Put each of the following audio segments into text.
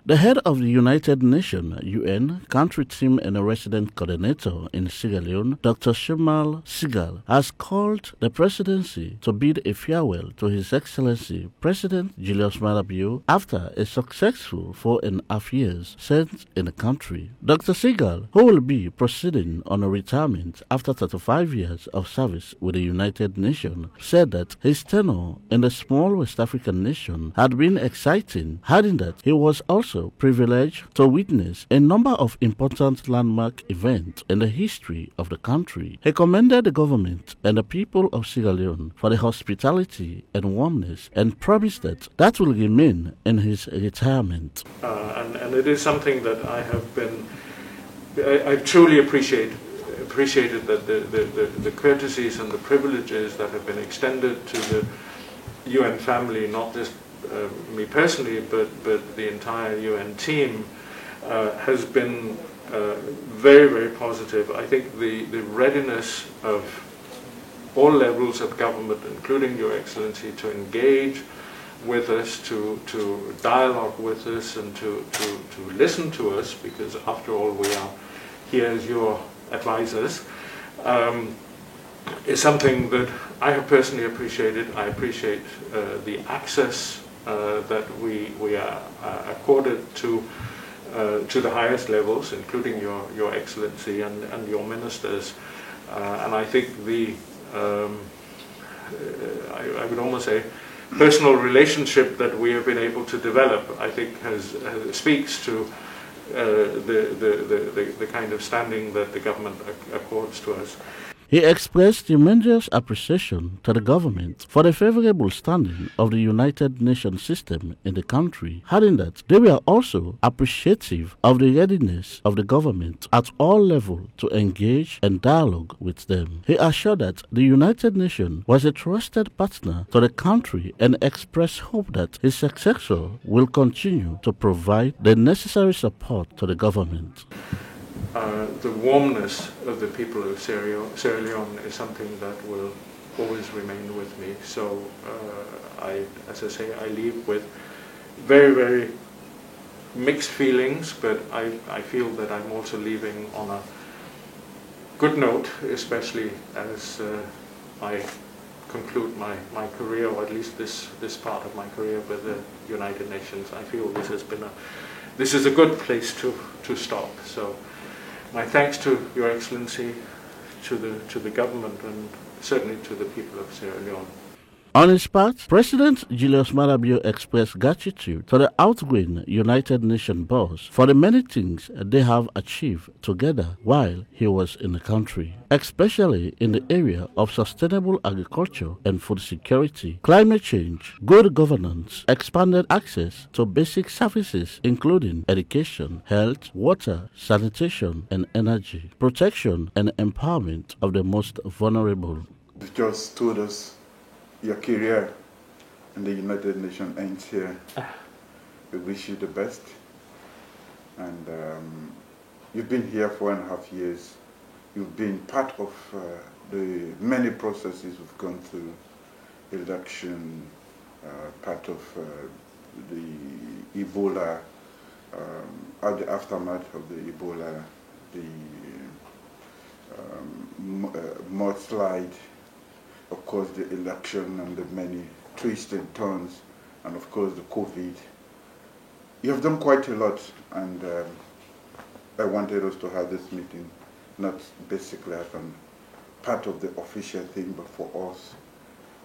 The head of the United Nations (UN) Country Team and a Resident Coordinator in Sierra Leone, Dr. Shemal Sigal, has called the presidency to bid a farewell to His Excellency President Julius Maada Bio after a successful 4.5 years spent in the country. Dr. Sigal, who will be proceeding on a retirement after 35 years of service with the United Nations, said that his tenure in the small West African nation had been exciting, adding that he was also privileged to witness a number of important landmark events in the history of the country. He commended the government and the people of Sierra Leone for the hospitality and warmness and promised that will remain in his retirement. And it is something that I truly appreciated that the courtesies and the privileges that have been extended to the UN family, not just me personally, but the entire UN team, has been very, very positive. I think the readiness of all levels of government, including Your Excellency, to engage with us, to dialogue with us, and to listen to us, because after all we are here as your advisors, is something that I have personally appreciated. I appreciate the access that we are accorded to the highest levels, including Your Excellency and your ministers, and I think I would almost say personal relationship that we have been able to develop, I think speaks to the kind of standing that the government accords to us. He expressed tremendous appreciation to the government for the favorable standing of the United Nations system in the country, adding that they were also appreciative of the readiness of the government at all levels to engage and dialogue with them. He assured that the United Nations was a trusted partner to the country and expressed hope that his successor will continue to provide the necessary support to the government. The warmness of the people of Sierra Leone is something that will always remain with me. So, as I say, I leave with very, very mixed feelings, but I feel that I'm also leaving on a good note, especially as I conclude my career, or at least this part of my career with the United Nations. I feel this is a good place to stop. So, my thanks to Your Excellency, to the government, and certainly to the people of Sierra Leone. On his part, President Julius Maada Bio expressed gratitude to the outgoing United Nations boss for the many things they have achieved together while he was in the country, especially in the area of sustainable agriculture and food security, climate change, good governance, expanded access to basic services including education, health, water, sanitation and energy, protection and empowerment of the most vulnerable. You just told us your career in the United Nations ends here. We wish you the best. And you've been here 4.5 years. You've been part of the many processes we've gone through, election, part of the Ebola, the aftermath of the Ebola, the mudslide, of course the election and the many twists and turns, and of course the COVID. You have done quite a lot, and I wanted us to have this meeting, not basically as part of the official thing, but for us,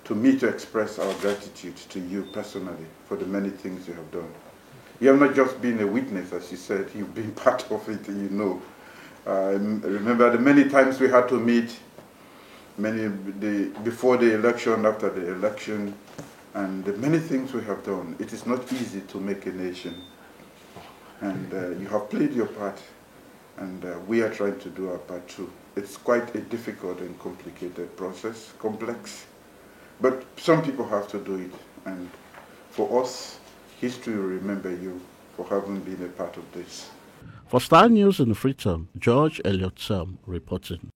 to me, to express our gratitude to you personally for the many things you have done. You have not just been a witness, as you said, you've been part of it, you know. I remember the many times we had to meet, before the election, after the election, and the many things we have done. It is not easy to make a nation, and you have played your part, and we are trying to do our part too. It's quite a difficult and complicated process, complex, but some people have to do it, and for us, history will remember you for having been a part of this. For Star News in Freetown, George Elliott Sam reporting.